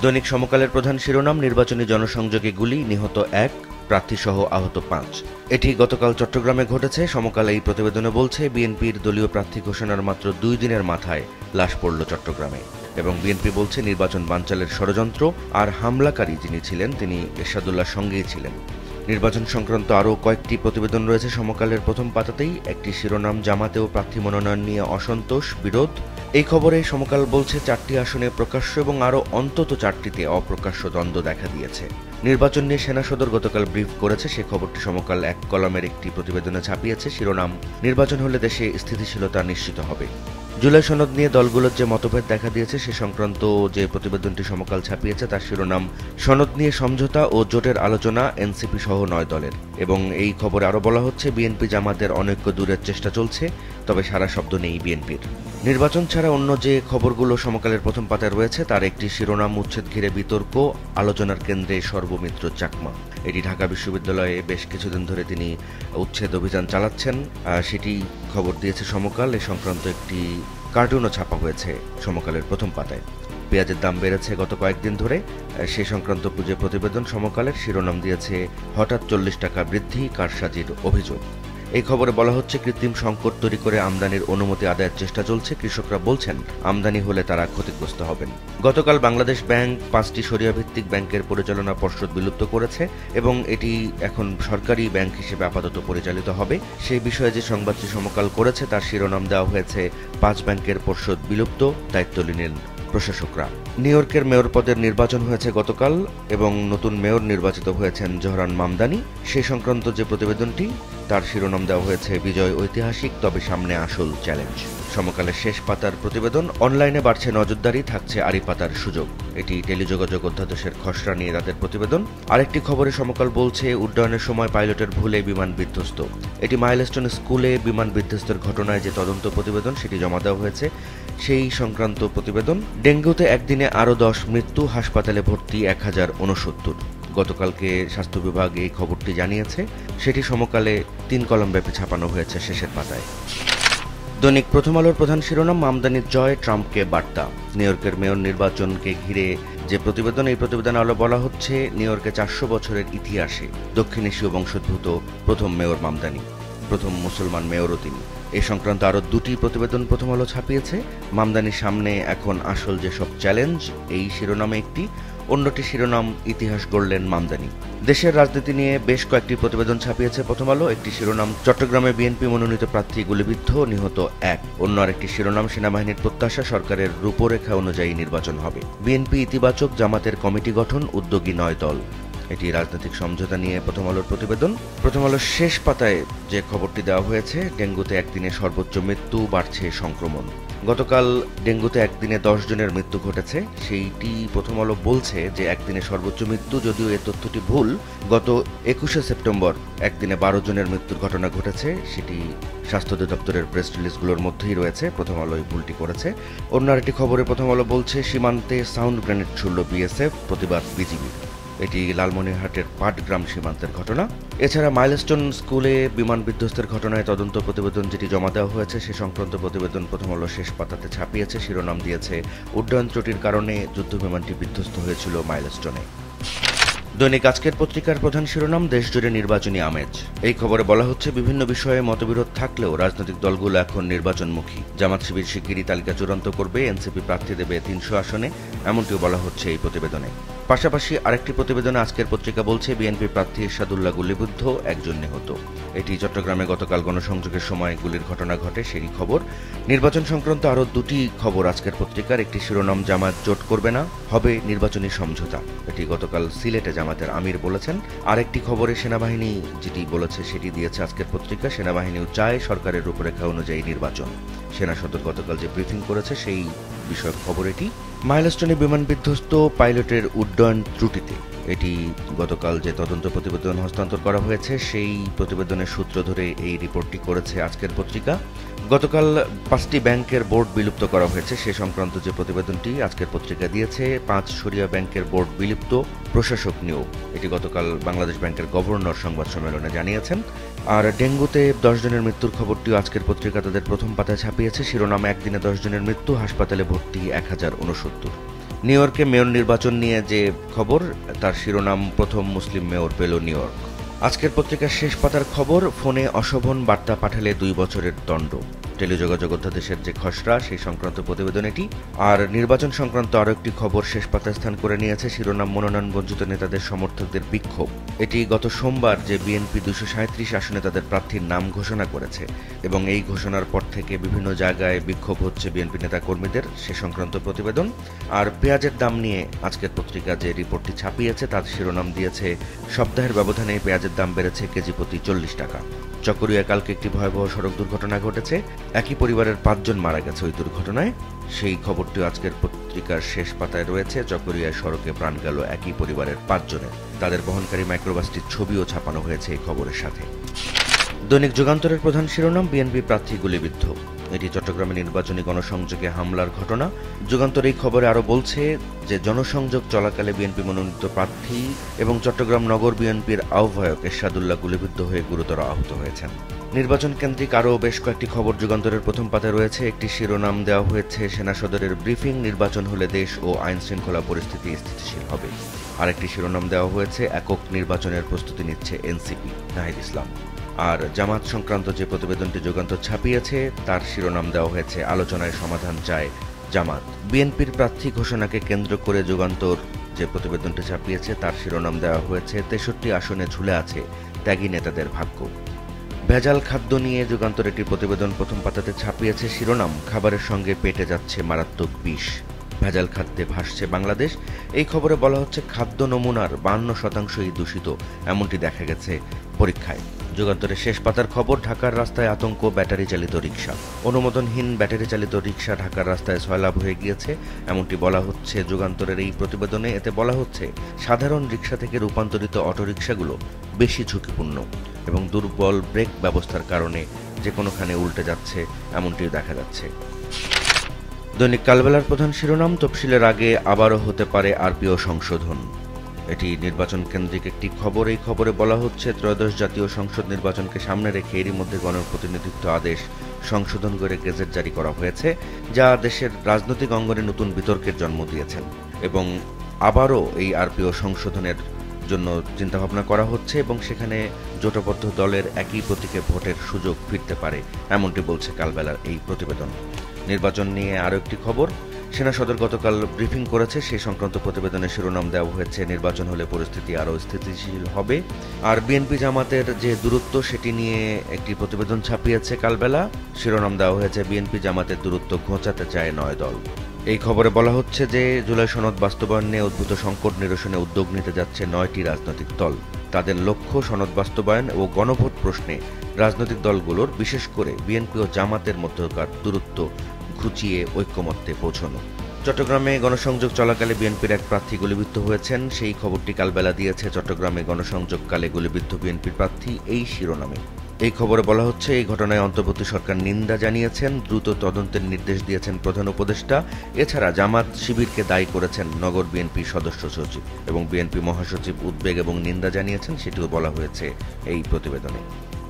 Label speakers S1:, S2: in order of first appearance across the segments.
S1: দৈনিক সমকালের প্রধান শিরোনাম, নির্বাচনী জনসংযোগে গুলি, নিহত 1, প্রার্থীসহ আহত 5। এটি গতকাল চট্টগ্রামে ঘটেছে। সমকাল এই প্রতিবেদনে বলছে, বিএনপির দলীয় প্রার্থী ঘোষণার মাত্র 2 দিনের মাথায় লাশ পড়ল চট্টগ্রামে। এবং বিএনপি বলছে নির্বাচন বানচালের ষড়যন্ত্র, আর হামলাকারী যিনি ছিলেন তিনি এরশাদুল্লাহর সঙ্গেই ছিলেন। নির্বাচন সংক্রান্ত আরও কয়েকটি প্রতিবেদন রয়েছে সমকালের প্রথম পাতাতেই। একটি শিরোনাম, জামাতেও প্রার্থী মনোনয়ন নিয়ে অসন্তোষ, বিরোধ। এই খবরে সমকাল বলছে 4টি আসনে প্রকাশ্য এবং আরও অন্তত 4টিতে অপ্রকাশ্য দ্বন্দ্ব দেখা দিয়েছে। নির্বাচন নিয়ে সেনা সদর গতকাল ব্রিফ করেছে। সে খবরটি সমকাল 1 কলামের একটি প্রতিবেদনে ছাপিয়েছে। শিরোনাম, নির্বাচন হলে দেশে স্থিতিশীলতা নিশ্চিত হবে। জুলাই সনদ নিয়ে দলগুলোর যে মতভেদ দেখা দিয়েছে সে সংক্রান্ত যে প্রতিবেদনটি সমকাল ছাপিয়েছে তার শিরোনাম, সনদ নিয়ে সমঝোতা ও জোটের আলোচনা এনসিপি সহ 9 দলের। এবং এই খবরে আরও বলা হচ্ছে, বিএনপি জামাতের অনৈক্য দূরের চেষ্টা চলছে, তবে সারা শব্দ নেই বিএনপির। নির্বাচন ছাড়া অন্য যে খবরগুলো সমকালের প্রথম পাতায় রয়েছে তার একটি শিরোনাম, উচ্ছেদ ঘিরে বিতর্ক, আলোচনার কেন্দ্রে সর্বমিত্র চাকমা। এটি ঢাকা বিশ্ববিদ্যালয়ে বেশ কিছুদিন ধরে তিনি উচ্ছেদ অভিযান চালাচ্ছেন, সেটি খবর দিয়েছে সমকাল। এ সংক্রান্ত একটি কার্টুনও ছাপা হয়েছে সমকালের প্রথম পাতায়। পেঁয়াজের দাম বেড়েছে গত কয়েকদিন ধরে, সে সংক্রান্ত যে প্রতিবেদন সমকালের শিরোনাম দিয়েছে, হঠাৎ 40 টাকা বৃদ্ধি, কারসাজির অভিযোগ। এই খবরে বলা হচ্ছে, কৃত্রিম সংকট তৈরি করে আমদানির অনুমতি আদায়ের চেষ্টা চলছে। কৃষকরা বলছেন আমদানি হলে তারা ক্ষতিগ্রস্ত হবেন। গতকাল বাংলাদেশ ব্যাংক 5টি শরিয়া ভিত্তিক ব্যাংকের পরিচালনা পর্ষদ বিলুপ্ত করেছে এবং এটি এখন সরকারি ব্যাংক হিসেবে আপাতত পরিচালিত হবে। সেই বিষয়ে যে সংবাদটি সমকাল করেছে তার শিরোনাম দেওয়া হয়েছে, 5 ব্যাংকের পর্ষদ বিলুপ্ত, দায়িত্ব নিলেন প্রশাসকরা। নিউ ইয়র্কের মেয়র পদের নির্বাচন হয়েছে গতকাল এবং নতুন মেয়র নির্বাচিত হয়েছেন জোহরান মামদানি। সে সংক্রান্ত যে প্রতিবেদনটি তার শিরোনাম দেওয়া হয়েছে, বিজয় ঐতিহাসিক, তবে সামনে আসল চ্যালেঞ্জ। সমকালের শেষ পাতার প্রতিবেদন, অনলাইনে বাড়ছে নজরদারি, থাকছে আড়ি পাতার সুযোগ। এটি টেলিযোগাযোগ অধ্যাদেশের খসড়া নিয়ে তাদের প্রতিবেদন। আরেকটি খবরে সমকাল বলছে, উড্ডয়নের সময় পাইলটের ভুলে বিমান বিধ্বস্ত। এটি মাইলস্টোন স্কুলে বিমান বিধ্বস্তের ঘটনায় যে তদন্ত প্রতিবেদন সেটি জমা দেওয়া হয়েছে, সেই সংক্রান্ত প্রতিবেদন। ডেঙ্গুতে একদিনে আরও 10 মৃত্যু, হাসপাতালে ভর্তি 1069। গতকালকে স্বাস্থ্য বিভাগ এই খবরটি জানিয়েছে। সেটি সমকালে 3 কলাম ব্যাপী ছাপানো হয়েছে শেষের পাতায়। দৈনিক প্রথম আলোর প্রধান শিরোনাম, আমদানির জয়, ট্রাম্পকে বার্তা। নিউ ইয়র্কের মেয়র নির্বাচনকে ঘিরে যে প্রতিবেদন, এই প্রতিবেদনে আলো বলা হচ্ছে, নিউ ইয়র্কে 400 বছরের ইতিহাসে দক্ষিণ এশীয় বংশোদ্ভূত প্রথম মেয়র মামদানি, প্রথম মুসলমান মেয়রও তিনি। এ সংক্রান্ত আরও 2টি প্রতিবেদন প্রথম আলো ছাপিয়েছে। মামদানির সামনে এখন আসল যেসব চ্যালেঞ্জ, এই শিরোনামে একটি। অন্যটি শিরোনাম, ইতিহাস গড়লেন মামদানি। দেশের রাজনীতি নিয়ে বেশ কয়েকটি প্রতিবেদন ছাপিয়েছে প্রথম আলো। একটি শিরোনাম, চট্টগ্রামে বিএনপি মনোনীত প্রার্থী গুলিবিদ্ধ, নিহত 1। অন্য আরেকটি শিরোনাম, সেনাবাহিনীর প্রত্যাশা, সরকারের রূপরেখা অনুযায়ী নির্বাচন হবে। বিএনপি ইতিবাচক, জামাতের কমিটি গঠন, উদ্যোগী 9 দল। এটি রাজনৈতিক সমঝোতা নিয়ে প্রথম আলোর প্রতিবেদন। প্রথম আলোর শেষ পাতায় যে খবরটি দেওয়া হয়েছে, ডেঙ্গুতে একদিনে সর্বোচ্চ মৃত্যু, বাড়ছে সংক্রমণ। গতকাল ডেঙ্গুতে একদিনে 10 জনের মৃত্যু ঘটেছে। সেইটি প্রথম আলো বলছে যে একদিনে সর্বোচ্চ মৃত্যু, যদিও এ তথ্যটি ভুল। গত 21শে সেপ্টেম্বর একদিনে 12 জনের মৃত্যুর ঘটনা ঘটেছে। সেটি স্বাস্থ্য অধিদপ্তরের প্রেস রিলিজগুলোর মধ্যেই রয়েছে। প্রথম আলো এই ভুলটি করেছে। অন্য আরেকটি খবরে প্রথম আলো বলছে, সীমান্তে সাউন্ড গ্রেনেড ছুড়ল বিএসএফ, প্রতিবাদ বিজিবি। এটি লালমনিরহাটের পাটগ্রাম সীমান্তের ঘটনা। এছাড়া মাইলস্টোন স্কুলে বিমান বিধ্বস্তের ঘটনায় তদন্ত প্রতিবেদন যেটি জমা দেওয়া হয়েছে সে সংক্রান্ত প্রতিবেদন প্রথম আলো শেষ পাতাতে ছাপিয়েছে। শিরোনাম দিয়েছে, উড্ডয়ন ত্রুটির কারণে যুদ্ধবিমানটি বিধ্বস্ত হয়েছিল মাইলস্টোনে। দৈনিক আজকের পত্রিকার প্রধান শিরোনাম, দেশজুড়ে নির্বাচনী আমেজ। এই খবরে বলা হচ্ছে, বিভিন্ন বিষয়ে মতবিরোধ থাকলেও রাজনৈতিক দলগুলো এখন নির্বাচনমুখী। জামাত শিবির শিগগিরই তালিকা চূড়ান্ত করবে, এনসিপি প্রার্থী দেবে 300 আসনে, এমনটিও বলা হচ্ছে এই প্রতিবেদনে। পাশাপাশি আরেকটি প্রতিবেদনে আজকের পত্রিকা বলছে, বিএনপি প্রার্থী এরশাদুল্লাহ গুলিবিদ্ধ, 1 জন নিহত। এটি চট্টগ্রামে গতকাল গণসংযোগের সময় গুলির ঘটনা ঘটে, সেই খবর। নির্বাচন সংক্রান্ত আরও 2টি খবর আজকের পত্রিকার। একটি শিরোনাম, জামাত জোট করবে না, হবে নির্বাচনী সমঝোতা। এটি গতকাল সিলেটে জামাতের আমির বলেছেন। আরেকটি খবরে সেনাবাহিনী যেটি বলেছে সেটি দিয়েছে আজকের পত্রিকা। সেনাবাহিনীও চায় সরকারের রূপরেখা অনুযায়ী নির্বাচন। সেনা সদর গতকাল যে ব্রিফিং করেছে সেই বিষয়ক খবর এটি। মাইলস্টোনে বিমান বিধ্বস্ত, পাইলটের উড্ডয়ন ত্রুটিতে। এটি গতকাল যে তদন্ত প্রতিবেদন হস্তান্তর করা হয়েছে সেই প্রতিবেদনের সূত্র ধরে এই রিপোর্টটি করেছে আজকের পত্রিকা। গতকাল 5টি ব্যাংকের বোর্ড বিলুপ্ত করা হয়েছে, সে সংক্রান্ত যে প্রতিবেদনটি আজকের পত্রিকা দিয়েছে। 5 শরিয়া ব্যাংকের বোর্ড বিলুপ্ত, প্রশাসক নিয়োগ। এটি গতকাল বাংলাদেশ ব্যাংকের গভর্নর সংবাদ সম্মেলনে জানিয়েছেন। আর ডেঙ্গুতে 10 জনের মৃত্যুর খবরটিও আজকের পত্রিকা তাদের প্রথম পাতায় ছাপিয়েছে। শিরোনামে, একদিনে 10 জনের মৃত্যু, হাসপাতালে ভর্তি 1069। নিউ ইয়র্কে মেয়র নির্বাচন নিয়ে যে খবর, তার শিরোনাম প্রথম মুসলিম মেয়র পেল নিউ ইয়র্ক। আজকের পত্রিকার শেষ পাতার খবর, ফোনে অশোভন বার্তা পাঠালে 2 বছরের দণ্ড। টেলিযোগাযোগ অধ্যাদেশের যে খসড়া, সেই সংক্রান্ত প্রতিবেদন এটি। আর নির্বাচন সংক্রান্ত আরও একটি খবর শেষ পাতায় স্থান করে নিয়েছে, শিরোনাম মনোনয়ন বঞ্চিত নেতাদের সমর্থকদের বিক্ষোভ। এটি গত সোমবার যে বিএনপি 237 আসনে তাদের প্রার্থীর নাম ঘোষণা করেছে এবং এই ঘোষণার পর থেকে বিভিন্ন জায়গায় বিক্ষোভ হচ্ছে বিএনপি নেতা কর্মীদের, সে সংক্রান্ত প্রতিবেদন। আর পেঁয়াজের দাম নিয়ে আজকের পত্রিকা যে রিপোর্টটি ছাপিয়েছে তার শিরোনাম দিয়েছে, সপ্তাহের ব্যবধানে পেঁয়াজের দাম বেড়েছে কেজি প্রতি 40 টাকা। চকরিয়ায় কালকে একটি ভয়াবহ সড়ক দুর্ঘটনা ঘটেছে, একই পরিবারের 5 জন মারা গেছে ওই দুর্ঘটনায়। সেই খবরটি আজকের পত্রিকার শেষ পাতায় রয়েছে। চকরিয়ায় সড়কে প্রাণ গেল একই পরিবারের 5 জনের। তাদের বহনকারী মাইক্রোবাসটির ছবিও ছাপানো হয়েছে এই খবরের সাথে। দৈনিক যুগান্তরের প্রধান শিরোনাম, বিএনপি প্রার্থী গুলিবিদ্ধ। এটি চট্টগ্রামে নির্বাচনী গণসংযোগে হামলার ঘটনা। যুগান্তর এই খবরে আরও বলছে যে জনসংযোগ চলাকালে বিএনপি মনোনীত প্রার্থী এবং চট্টগ্রাম নগর বিএনপির আহ্বায়ক এরশাদুল্লাহ গুলিবিদ্ধ হয়ে গুরুতর আহত হয়েছেন। নির্বাচন কেন্দ্রিক আরও বেশ কয়েকটি খবর যুগান্তরের প্রথম পাতায় রয়েছে। একটি শিরোনাম দেওয়া হয়েছে, সেনা সদরের ব্রিফিং, নির্বাচন হলে দেশ ও আইন শৃঙ্খলা পরিস্থিতি স্থিতিশীল হবে। আরেকটি শিরোনাম দেওয়া হয়েছে, একক নির্বাচনের প্রস্তুতি নিচ্ছে এনসিপি, নাহিদ ইসলাম। আর জামাত সংক্রান্ত যে প্রতিবেদনটি যুগান্তর ছাপিয়েছে তার শিরোনাম দেওয়া হয়েছে, আলোচনায় সমাধান চায় জামাত। বিএনপির প্রার্থী ঘোষণাকে কেন্দ্র করে যুগান্তর যে প্রতিবেদনটি ছাপিয়েছে তার শিরোনাম দেওয়া হয়েছে, 63 আসনে ঝুলে আছে ত্যাগী নেতাদের ভাগ্য। ভেজাল খাদ্য নিয়ে যুগান্তর একটি প্রতিবেদন প্রথম পাতাতে ছাপিয়েছে, শিরোনাম, খাবারের সঙ্গে পেটে যাচ্ছে মারাত্মক বিষ। ভেজাল খাদ্যে ভাসছে বাংলাদেশ। এই খবরে বলা হচ্ছে, খাদ্য নমুনার 52%ই দূষিত, এমনটি দেখা গেছে পরীক্ষায়। যুগান্তরের শেষ পাতার খবর, ঢাকার রাস্তায় আতঙ্ক ব্যাটারি চালিত রিকশা। অনুমোদনহীন ব্যাটারি চালিত রিকশা ঢাকার রাস্তায় সয়লাভ হয়ে গিয়েছে, এমনটি বলা হচ্ছে যুগান্তরের এই প্রতিবেদনে। এতে বলা হচ্ছে, সাধারণ রিকশা থেকে রূপান্তরিত অটোরিকশাগুলো বেশি ঝুঁকিপূর্ণ এবং দুর্বল ব্রেক ব্যবস্থার কারণে যে কোনোখানে উল্টে যাচ্ছে, এমনটিও দেখা যাচ্ছে। দৈনিক কালবেলার প্রধান শিরোনাম, তফসিলের আগে আবারও হতে পারে আরপিও সংশোধন। এটি নির্বাচন কেন্দ্রিক একটি খবর। এই খবরে বলা হচ্ছে, ত্রয়োদশ জাতীয় সংসদ নির্বাচনকে সামনে রেখে এরই মধ্যে গণপ্রতিনিধিত্ব আদেশ সংশোধন করে গেজেট জারি করা হয়েছে, যা দেশের রাজনৈতিক অঙ্গনে নতুন বিতর্কের জন্ম দিয়েছেন এবং আবারও এই আরপিও সংশোধনের জন্য চিন্তাভাবনা করা হচ্ছে এবং সেখানে জোটবদ্ধ দলের একই প্রতীকে ভোটের সুযোগ ফিরতে পারে, এমনটি বলছে কালবেলার এই প্রতিবেদন। নির্বাচন নিয়ে আরও একটি খবর, সেনা সদর গতকাল ব্রিফিং করেছে, সেই সংক্রান্ত প্রতিবেদনের শিরোনাম দেওয়া হয়েছে, নির্বাচন হলে পরিস্থিতি আরও স্থিতিশীল হবে। আর বিএনপি জামাতের যে দূরত্ব সেটি নিয়ে একটি প্রতিবেদন ছাপিয়েছে কালবেলা। শিরোনাম দেওয়া হয়েছে, বিএনপি জামাতের দূরত্ব ঘোচাতে চায় 9 দল। এই খবরে বলা হচ্ছে যে জুলাই সনদ বাস্তবায়ন নিয়ে উদ্ভূত সংকট নিরসনে উদ্যোগ নিতে যাচ্ছে 9টি রাজনৈতিক দল। তাদের লক্ষ্য সনদ বাস্তবায়ন ও গণভোট প্রশ্নে রাজনৈতিক দলগুলোর, বিশেষ করে বিএনপি ও জামাতের মধ্যকার দূরত্ব ঘুচিয়ে ঐক্যমত্যে পৌঁছানো। চট্টগ্রামে গণসংযোগ চলাকালে বিএনপির এক প্রার্থী গুলিবিদ্ধ হয়েছেন, সেই খবরটি কালবেলা দিয়েছে। চট্টগ্রামে গণসংযোগকালে গুলিবিদ্ধ বিএনপির প্রার্থী, এই শিরোনামে। এই খবরে বলা হচ্ছে, এই ঘটনায় অন্তর্বর্তী সরকার নিন্দা জানিয়েছেন, দ্রুত তদন্তের নির্দেশ দিয়েছেন প্রধান উপদেষ্টা। এছাড়া জামাত শিবিরকে দায়ী করেছেন নগর বিএনপির সদস্য সচিব এবং বিএনপি মহাসচিব উদ্বেগ এবং নিন্দা জানিয়েছেন, সেটিও বলা হয়েছে এই প্রতিবেদনে।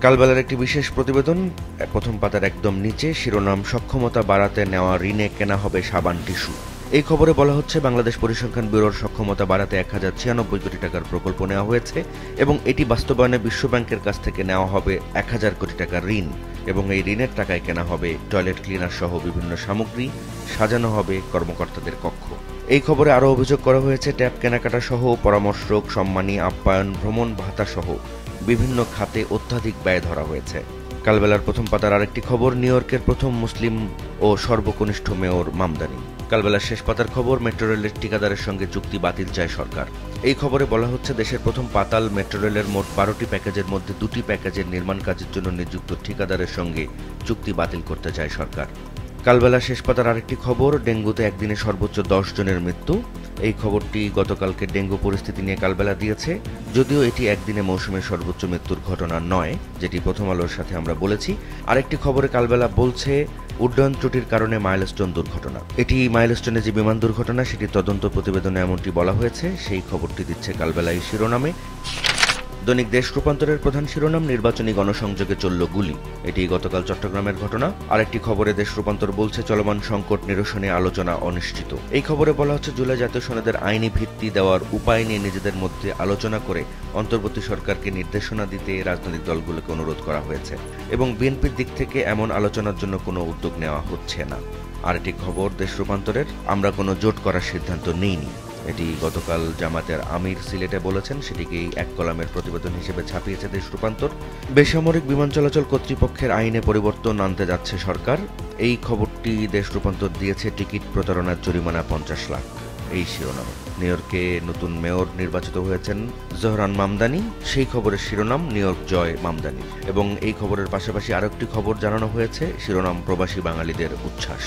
S1: কালবেলার একটি বিশেষ প্রতিবেদন, প্রথম পাতার একদম নিচে, শিরোনাম, সক্ষমতা বাড়াতে নেওয়া ঋণে কেনা হবে সাবান টিস্যু। এই খবরে বলা হচ্ছে, বাংলাদেশ পরিসংখ্যান ব্যুরোর সক্ষমতা বাড়াতে 1096 কোটি টাকার প্রকল্প নেওয়া হয়েছে এবং এটি বাস্তবায়নে বিশ্বব্যাংকের কাছ থেকে নেওয়া হবে 1000 কোটি টাকার ঋণ এবং এই ঋণের টাকায় কেনা হবে টয়লেট ক্লিনার সহ বিভিন্ন সামগ্রী, সাজানো হবে কর্মকর্তাদের কক্ষ। এই খবরে আরও অভিযোগ করা হয়েছে, ট্যাব কেনাকাটা সহ পরামর্শক, সম্মানী, আপ্যায়ন, ভ্রমণ ভাতা সহ বিভিন্ন খাতে অত্যাধিক ব্যয় ধরা হয়েছে। কালবেলার প্রথম পাতার আরেকটি খবর, নিউ ইয়র্কের প্রথম মুসলিম ও সর্বকনিষ্ঠ মেয়র মামদানি। কালবেলার শেষ পাতার খবর, মেট্রো রেলের ঠিকাদারের সঙ্গে চুক্তি বাতিল চায় সরকার। এই খবরে বলা হচ্ছে, দেশের প্রথম পাতাল মেট্রো রেলের মোট 12টি প্যাকেজের মধ্যে 2টি প্যাকেজের নির্মাণ কাজের জন্য নিযুক্ত ঠিকাদারের সঙ্গে চুক্তি বাতিল করতে চায় সরকার। কালবেলার শেষ পাতার আরেকটি খবর, ডেঙ্গুতে একদিনে সর্বোচ্চ 10 জনের মৃত্যু। এই খবরটি গতকালকে ডেঙ্গু পরিস্থিতি নিয়ে কালবেলা দিয়েছে, যদিও এটি একদিনে মৌসুমের সর্বোচ্চ মৃত্যুর ঘটনা নয়, যেটি প্রথম আলোর সাথে আমরা বলেছি। আরেকটি খবরে কালবেলা বলছে, উড্ডয়ন ত্রুটির কারণে মাইলস্টোন দুর্ঘটনা। এটি মাইলস্টোনে যে বিমান দুর্ঘটনা সেটি তদন্ত প্রতিবেদনে এমনটি বলা হয়েছে, সেই খবরটি দিচ্ছে কালবেলা এই শিরোনামে। দৈনিক দেশ রূপান্তরের প্রধান শিরোনাম নির্বাচনী গণসংযোগে চলল গুলি। এটি গতকাল চট্টগ্রামের ঘটনা। আরেকটি খবরে দেশ রূপান্তর বলছে চলমান সংকট নিরসনে আলোচনা অনিশ্চিত। এই খবরে বলা হচ্ছে জুলাই জাতীয় সনদের আইনি ভিত্তি দেওয়ার উপায় নিয়ে নিজেদের মধ্যে আলোচনা করে অন্তর্বর্তী সরকারকে নির্দেশনা দিতে রাজনৈতিক দলগুলোকে অনুরোধ করা হয়েছে এবং বিএনপির দিক থেকে এমন আলোচনার জন্য কোনো উদ্যোগ নেওয়া হচ্ছে না। আরেকটি খবর দেশ রূপান্তরের, আমরা কোনো জোট করার সিদ্ধান্ত নেইনি। এটি গতকাল জামাতের আমির সিলেটে বলেছেন, সেটিকেই এক কলামের প্রতিবেদন হিসেবে ছাপিয়েছে দেশ রূপান্তর। বেসামরিক বিমান চলাচল কর্তৃপক্ষের আইনে পরিবর্তন আনতে যাচ্ছে সরকার। এই খবরটি দেশ রূপান্তর দিয়েছে। টিকিট প্রতারণার জরিমানা 50 লাখ, এই শিরোনাম। নিউ ইয়র্কে নতুন মেয়র নির্বাচিত হয়েছেন জোহরান মামদানি, সেই খবরের শিরোনাম নিউ ইয়র্ক জয় মামদানি। এবং এই খবরের পাশাপাশি আরেকটি খবর জানানো হয়েছে, শিরোনাম প্রবাসী বাঙালিদের উচ্ছ্বাস।